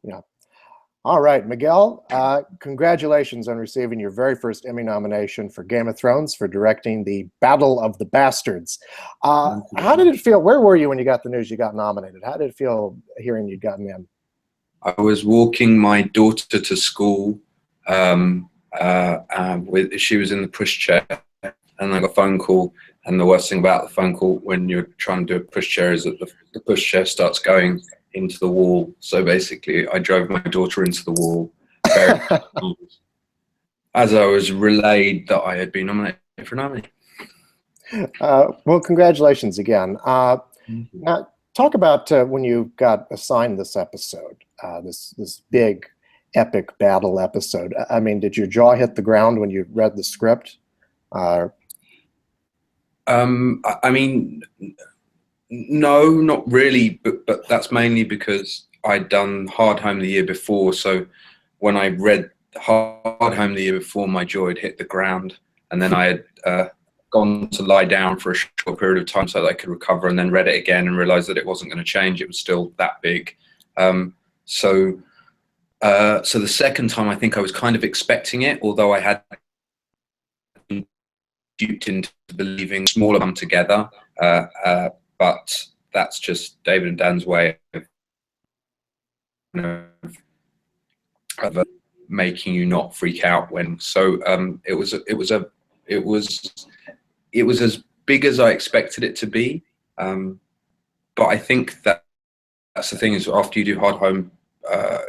Yeah. All right, Miguel, congratulations on receiving your very first Emmy nomination for Game of Thrones for directing the Battle of the Bastards. How did it feel? Where were you when you got the news you got nominated? How did it feel hearing you'd gotten in? I was walking my daughter to school. She was in the pushchair, and I got a phone call. And the worst thing about the phone call when you're trying to do a pushchair is that the pushchair starts going into the wall. So basically, I drove my daughter into the wall. As I was relayed that I had been nominated for an Emmy. Well, congratulations again. Now, talk about when you got assigned this episode, this big, epic battle episode. I mean, did your jaw hit the ground when you read the script? I mean, no, not really, but that's mainly because I'd done Hard Home the year before. So when I read Hard Home the year before, my jaw had hit the ground, and then I had gone to lie down for a short period of time so that I could recover, and then read it again and realized that it wasn't going to change. It was still that big. So the second time, I think I was kind of expecting it, although I had been duped into believing smaller come together. But that's just David and Dan's way of making you not freak out when. So it was as big as I expected it to be. But I think that's the thing, is after you do Hard Home,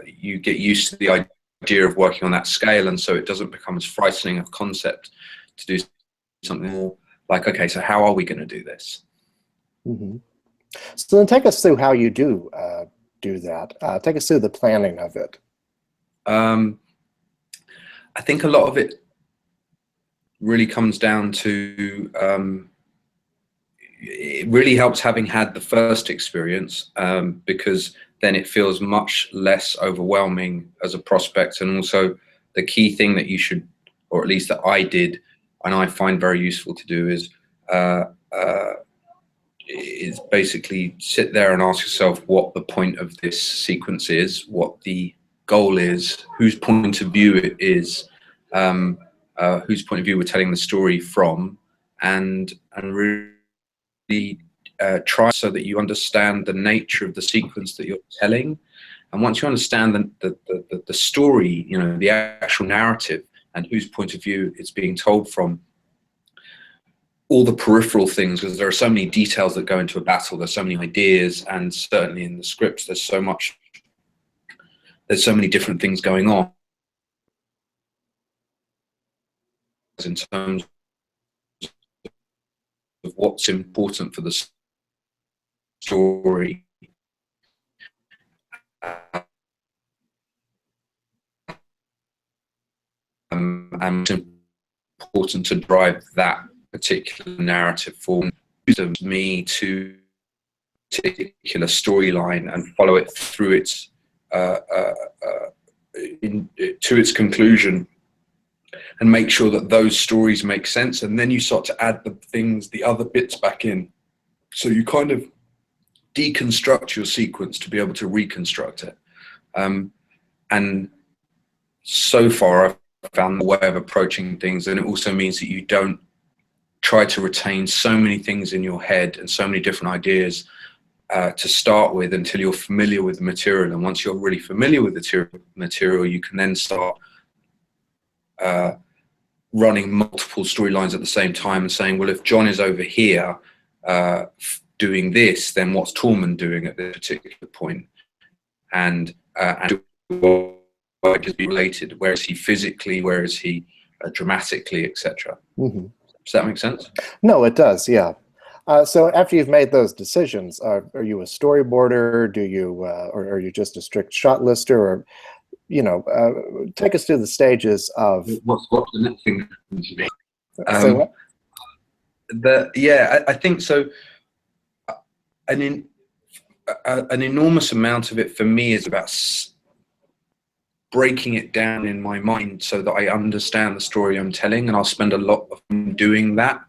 you get used to the idea of working on that scale, and so it doesn't become as frightening a concept to do something more like, okay, so how are we going to do this? Mm-hmm. So then take us through how you do that. Take us through the planning of it. I think a lot of it really comes down to, it really helps having had the first experience, because then it feels much less overwhelming as a prospect. And also the key thing that you should, or at least that I did, and I find very useful to do, is basically sit there and ask yourself what the point of this sequence is, what the goal is, whose point of view it is, whose point of view we're telling the story from, and really try so that you understand the nature of the sequence that you're telling. And once you understand the story, you know, the actual narrative and whose point of view it's being told from, all the peripheral things, because there are so many details that go into a battle, there's so many ideas, and certainly in the scripts there's so many different things going on in terms of what's important for the story. And it's important to drive that particular narrative form, use me to particular storyline and follow it through its to its conclusion, and make sure that those stories make sense. And then you start to add the other bits back in. So you kind of deconstruct your sequence to be able to reconstruct it. And so far I've found the way of approaching things, and it also means that you don't try to retain so many things in your head and so many different ideas to start with until you're familiar with the material. And once you're really familiar with the material, you can then start running multiple storylines at the same time and saying, well, if John is over here doing this, then what's Tormund doing at this particular point? And why does he be related? Where is he physically? Where is he dramatically, etc.? Mm-hmm. Does that make sense? No, it does. Yeah. So after you've made those decisions, are you a storyboarder? Do you, or are you just a strict shot lister? Or, you know, take us through the stages of. What's the next thing to be? Say what? I think so. An enormous amount of it for me is about breaking it down in my mind so that I understand the story I'm telling, and I'll spend a lot of time doing that.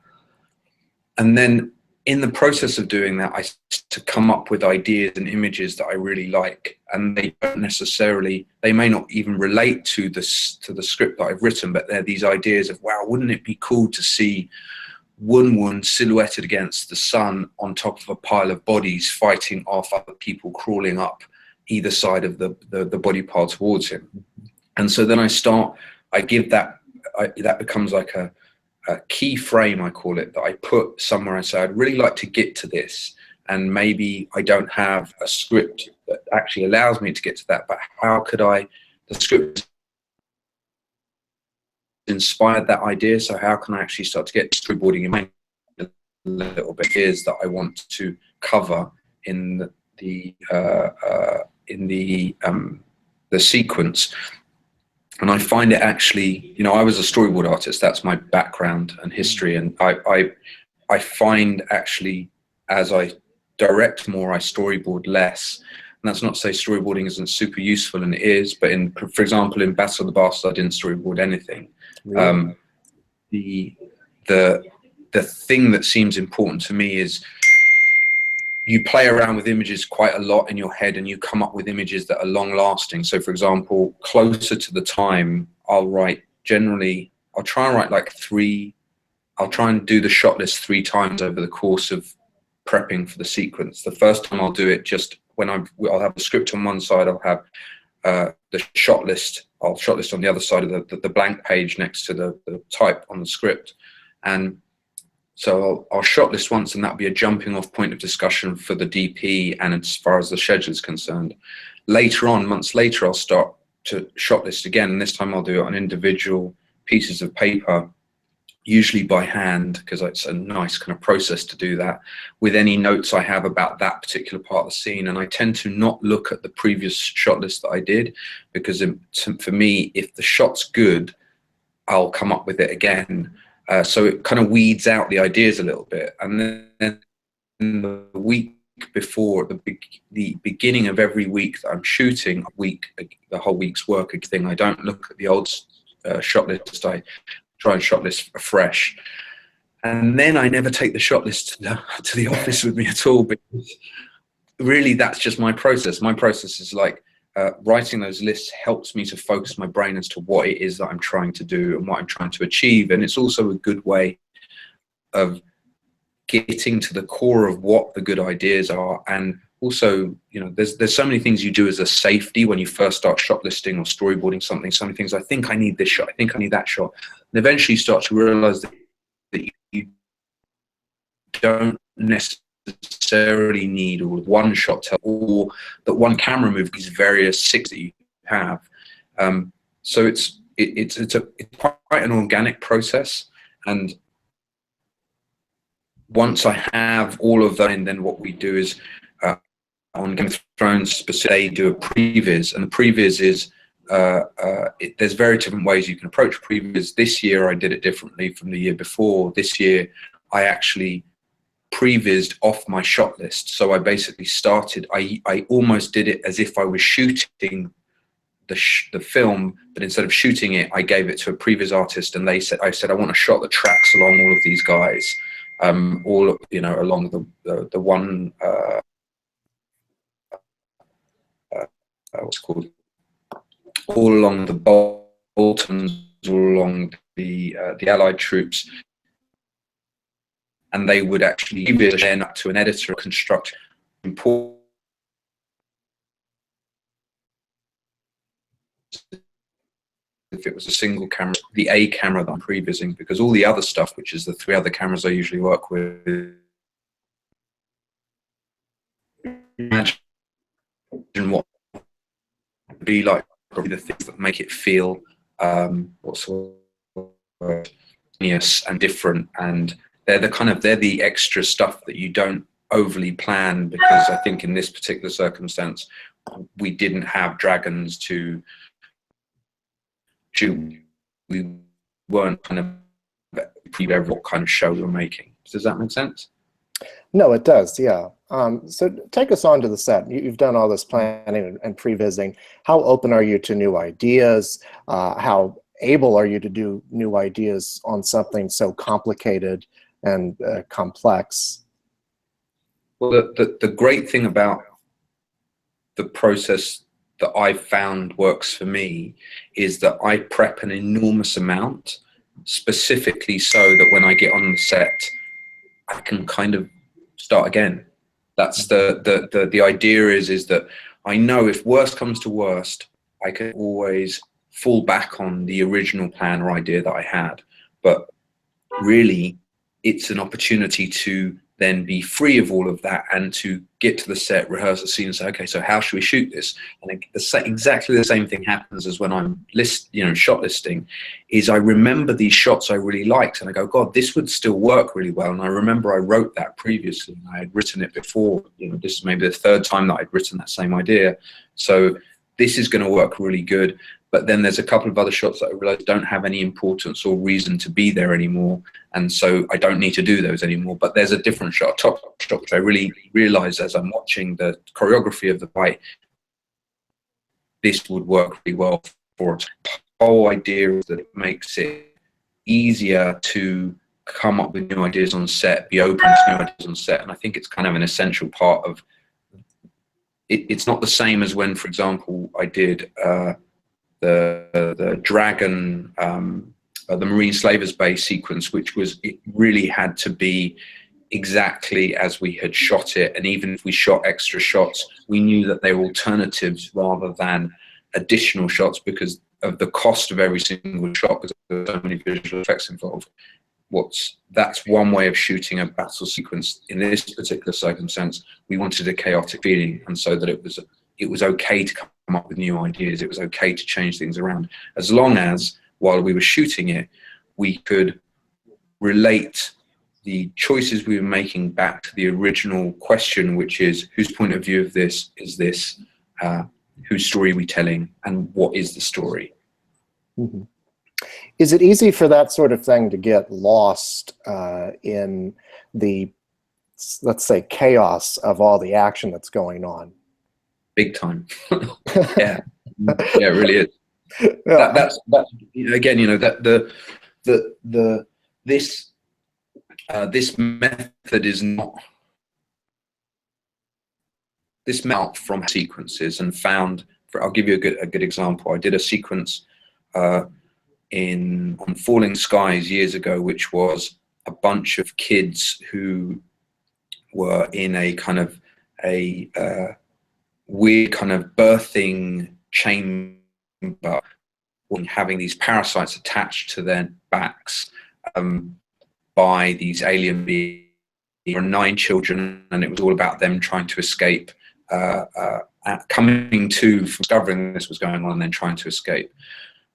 And then in the process of doing that, I to come up with ideas and images that I really like, and they don't necessarily, they may not even relate to the script that I've written, but they're these ideas of, wow, wouldn't it be cool to see Wun silhouetted against the sun on top of a pile of bodies fighting off other people crawling up either side of the body pile towards him. And so then I give that, that becomes like a key frame, I call it, that I put somewhere and say, I'd really like to get to this. And maybe I don't have a script that actually allows me to get to that, but how could the script inspired that idea, so how can I actually start to get storyboarding in my little bit is that I want to cover in the sequence. And I find it actually, you know, I was a storyboard artist, that's my background and history, and I find actually as I direct more, I storyboard less. And that's not to say storyboarding isn't super useful, and it is, but for example, in Battle of the Bastards, I didn't storyboard anything. Really? The thing that seems important to me is you play around with images quite a lot in your head, and you come up with images that are long lasting. So for example, closer to the time, I'll try and write like I'll try and do the shot list 3 times over the course of prepping for the sequence. The first time I'll do it just when I'll have the script on one side, I'll have the shot list. I'll shot list on the other side of the blank page next to the type on the script. And so I'll shot list once, and that'll be a jumping off point of discussion for the DP and as far as the schedule is concerned. Later on, months later, I'll start to shot list again, and this time I'll do it on individual pieces of paper, usually by hand, because it's a nice kind of process to do that, with any notes I have about that particular part of the scene. And I tend to not look at the previous shot list that I did, because for me, if the shot's good, I'll come up with it again. So it kind of weeds out the ideas a little bit. And then the week before, the beginning of every week that I'm shooting, the whole week's work thing, I don't look at the old shot list. I try and shot list afresh. And then I never take the shot list to the office with me at all, because really that's just my process. My process is like, writing those lists helps me to focus my brain as to what it is that I'm trying to do and what I'm trying to achieve. And it's also a good way of getting to the core of what the good ideas are. And also, you know, there's so many things you do as a safety when you first start shot listing or storyboarding something. So many things, I think I need this shot, I think I need that shot. And eventually you start to realize that you don't necessarily need all of one shot, or that one camera move is various 6 that you have. So it's quite an organic process. And once I have all of that, and then what we do is on Game of Thrones specifically, they do a previs, and the previs is there's very different ways you can approach previs. This year I did it differently from the year before. This year I actually prevised off my shot list. So I basically started, I almost did it as if I was shooting the film, but instead of shooting it, I gave it to a previs artist, and I said I want a shot that tracks along all of these guys, all, you know, along the one what's called, all along the Boltons, all along the Allied troops. And they would actually give it then up to an editor, construct important. If it was a single camera, the A camera that I'm prevising, because all the other stuff, which is the 3 other cameras I usually work with, imagine what would be like, probably the things that make it feel what's and different, and they're the extra stuff that you don't overly plan, because I think in this particular circumstance we didn't have dragons to shoot. We weren't kind of pre what kind of show we're making. Does that make sense? No, it does, yeah. So take us on to the set. You've done all this planning and prevising. How open are you to new ideas? How able are you to do new ideas on something so complicated and complex? Well, the great thing about the process that I've found works for me is that I prep an enormous amount, specifically so that when I get on the set, I can kind of start again. That's the idea is that I know if worst comes to worst, I can always fall back on the original plan or idea that I had. But really, it's an opportunity to then be free of all of that and to get to the set, rehearse the scene, and say, okay, so how should we shoot this? And exactly the same thing happens as when I'm shot listing. Is I remember these shots I really liked, and I go, God, this would still work really well. And I remember I wrote that previously, and I had written it before. This is maybe the third time that I'd written that same idea. So this is going to work really good. But then there's a couple of other shots that I realize don't have any importance or reason to be there anymore. And so I don't need to do those anymore. But there's a different shot, top shot, which I really realize as I'm watching the choreography of the fight, this would work really well for it. The whole idea is that it makes it easier to come up with new ideas on set, be open to new ideas on set. And I think it's kind of an essential part of it. It's not the same as when, for example, I did the dragon, the Marine Slavers Bay sequence, which it really had to be exactly as we had shot it. And even if we shot extra shots, we knew that they were alternatives rather than additional shots because of the cost of every single shot, because there were so many visual effects involved. That's one way of shooting a battle sequence. In this particular circumstance, we wanted a chaotic feeling, and so that it was okay to come up with new ideas. It was okay to change things around, as long as while we were shooting it, we could relate the choices we were making back to the original question, which is whose point of view of this is this, whose story are we telling, and what is the story? Mm-hmm. Is it easy for that sort of thing to get lost in the, let's say, chaos of all the action that's going on? Big time. Yeah, it really is. Yeah. That's again, this method is not this melt from sequences and found. I'll give you a good example. I did a sequence on Falling Skies years ago, which was a bunch of kids who were in a kind of weird kind of birthing chamber, having these parasites attached to their backs by these alien beings. There were 9 children, and it was all about them trying to escape, coming to discovering this was going on and then trying to escape.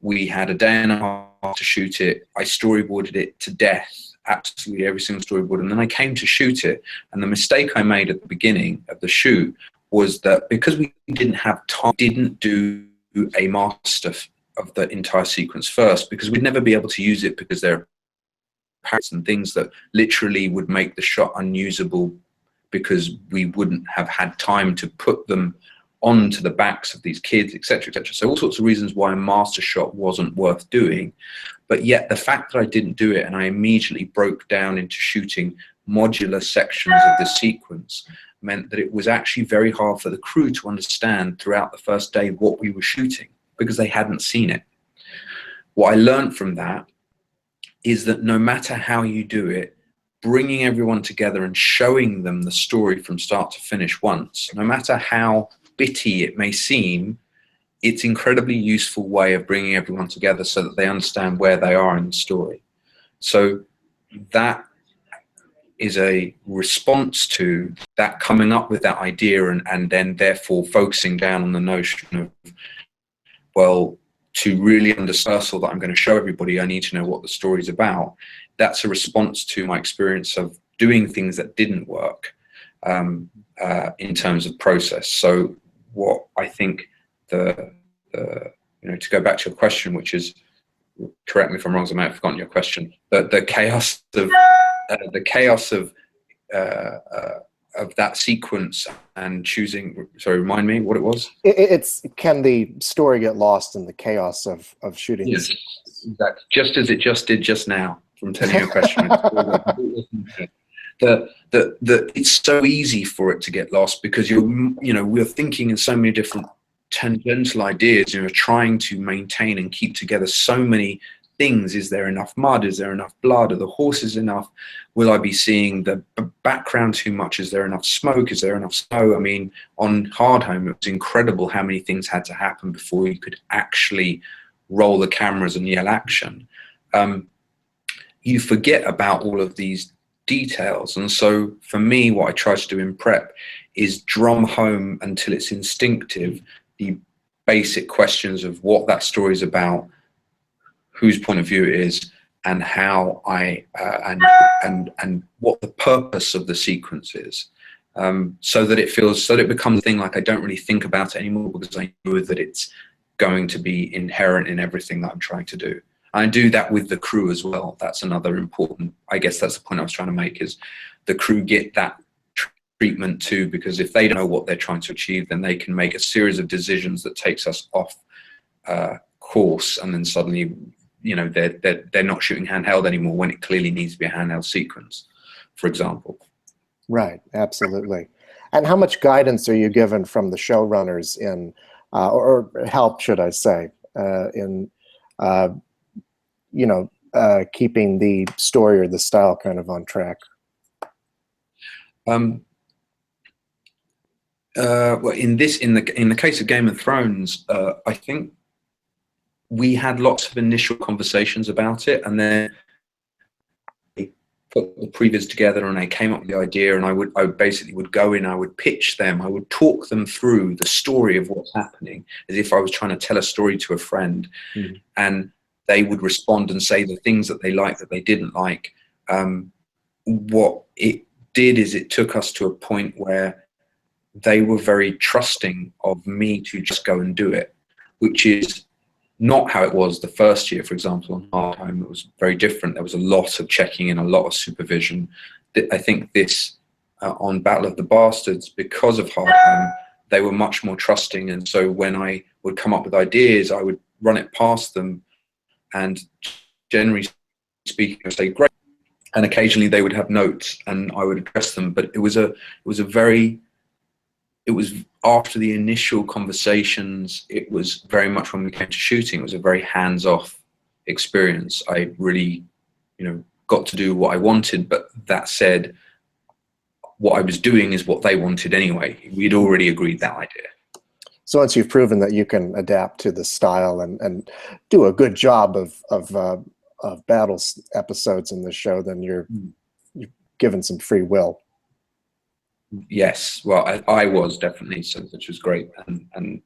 We had a day and a half to shoot it. I storyboarded it to death, absolutely every single storyboard, and then I came to shoot it. And the mistake I made at the beginning of the shoot was that because we didn't have time, didn't do a master of the entire sequence first, because we'd never be able to use it because there are parts and things that literally would make the shot unusable because we wouldn't have had time to put them onto the backs of these kids, etc., etc. So all sorts of reasons why a master shot wasn't worth doing. But yet the fact that I didn't do it and I immediately broke down into shooting modular sections of the sequence meant that it was actually very hard for the crew to understand throughout the first day what we were shooting because they hadn't seen it. What I learned from that is that no matter how you do it, bringing everyone together and showing them the story from start to finish once, no matter how bitty it may seem, it's an incredibly useful way of bringing everyone together so that they understand where they are in the story. So that is a response to that, coming up with that idea and then therefore focusing down on the notion of, well, to really understand that I'm going to show everybody, I need to know what the story's about. That's a response to my experience of doing things that didn't work in terms of process. So what I think to go back to your question, which is, correct me if I'm wrong, so I may have forgotten your question, the chaos of that sequence and choosing. Sorry, remind me what it was. It's can the story get lost in the chaos of shooting? Yes, exactly. Just as it just did just now from telling you a question. that it's so easy for it to get lost because we're thinking in so many different tangential ideas, trying to maintain and keep together so many things. Is there enough mud? Is there enough blood? Are the horses enough? Will I be seeing the background too much? Is there enough smoke? Is there enough snow? I mean, on Hardhome, it was incredible how many things had to happen before you could actually roll the cameras and yell action. You forget about all of these details. And so for me, what I try to do in prep is drum home until it's instinctive the basic questions of what that story is about, whose point of view it is, and how and what the purpose of the sequence is, so that it becomes a thing. Like, I don't really think about it anymore because I know that it's going to be inherent in everything that I'm trying to do. I do that with the crew as well. That's another important, I guess that's the point I was trying to make, is the crew get that treatment too, because if they don't know what they're trying to achieve, then they can make a series of decisions that takes us off course, and then suddenly they're not shooting handheld anymore when it clearly needs to be a handheld sequence, for example. Right, absolutely. And how much guidance are you given from the showrunners in, or help, should I say, in keeping the story or the style kind of on track? Well, in the case of Game of Thrones, I think we had lots of initial conversations about it, and then they put the previs together, and they came up with the idea, and I basically would go in, I would pitch them, I would talk them through the story of what's happening, as if I was trying to tell a story to a friend, and they would respond and say the things that they liked, that they didn't like. What it did is it took us to a point where they were very trusting of me to just go and do it, which is not how it was the first year. For example, on Hardhome, it was very different. There was a lot of checking in, a lot of supervision. I think this on Battle of the Bastards, because of Hardhome, they were much more trusting, and so when I would come up with ideas, I would run it past them, and generally speaking, I would say great, and occasionally they would have notes, and I would address them. But it was after the initial conversations, it was very much, when we came to shooting, it was a very hands-off experience. I really, got to do what I wanted, but that said, what I was doing is what they wanted anyway. We'd already agreed that idea. So once you've proven that you can adapt to the style and do a good job of battles episodes in the show, then you're given some free will. Yes, well, I was definitely, so, which was great, and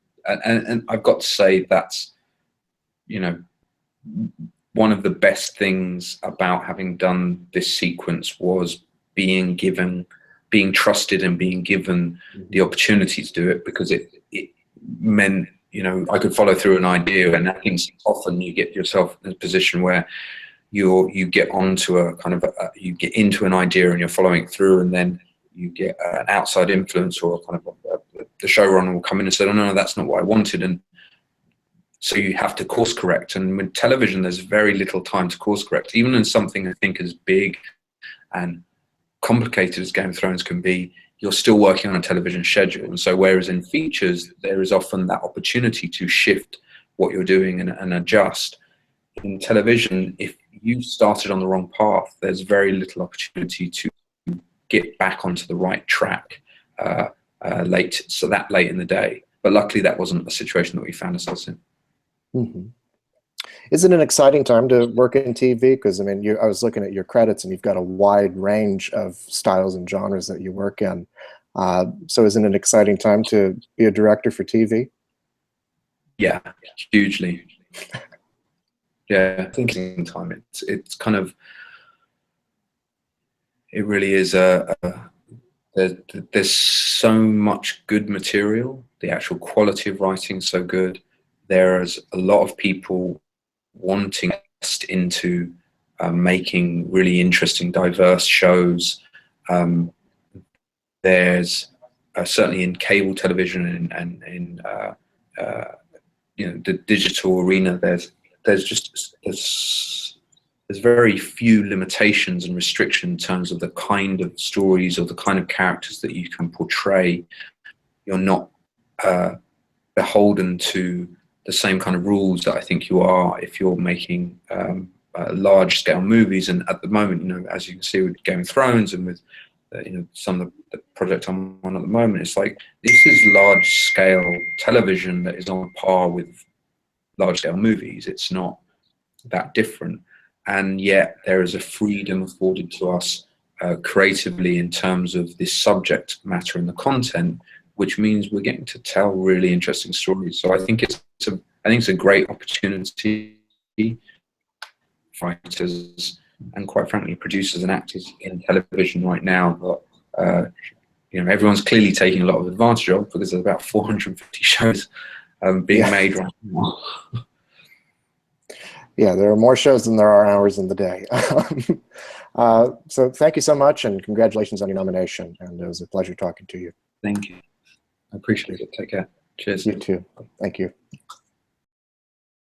I've got to say that's, one of the best things about having done this sequence was being trusted and being given the opportunity to do it, because it meant, I could follow through an idea, and I think often you get yourself in a position where you get onto a kind of you get into an idea and you're following it through, and then you get an outside influence, or kind of the showrunner will come in and say, no, that's not what I wanted, and so you have to course correct. And with television, there's very little time to course correct, even in something I think as big and complicated as Game of Thrones can be. You're still working on a television schedule, and so whereas in features there is often that opportunity to shift what you're doing and adjust, in television, if you started on the wrong path, there's very little opportunity to get back onto the right track late in the day. But luckily that wasn't a situation that we found ourselves in. Is it an exciting time to work in TV? Because I mean, I was looking at your credits, and you've got a wide range of styles and genres that you work in. So isn't it an exciting time to be a director for TV? Yeah, hugely. Yeah, I think it's time. It's kind of, it really is there's so much good material. The actual quality of writing is so good. There's a lot of people wanting to invest into making really interesting, diverse shows. There's certainly in cable television and in the digital arena, there's there's very few limitations and restrictions in terms of the kind of stories or the kind of characters that you can portray. You're not beholden to the same kind of rules that I think you are if you're making large scale movies. And at the moment, you know, as you can see with Game of Thrones and with you know, some of the project I'm on at the moment, it's like this is large scale television that is on par with large scale movies. It's not that different, and yet there is a freedom afforded to us creatively in terms of this subject matter and the content, which means we're getting to tell really interesting stories. So I think it's a great opportunity for writers and, quite frankly, producers and actors in television right now. But you know, everyone's clearly taking a lot of advantage of, because there's about 450 shows being made right now. Yeah, there are more shows than there are hours in the day. So thank you so much, and congratulations on your nomination. And it was a pleasure talking to you. Thank you. I appreciate it. Take care. Cheers. You too. Thank you.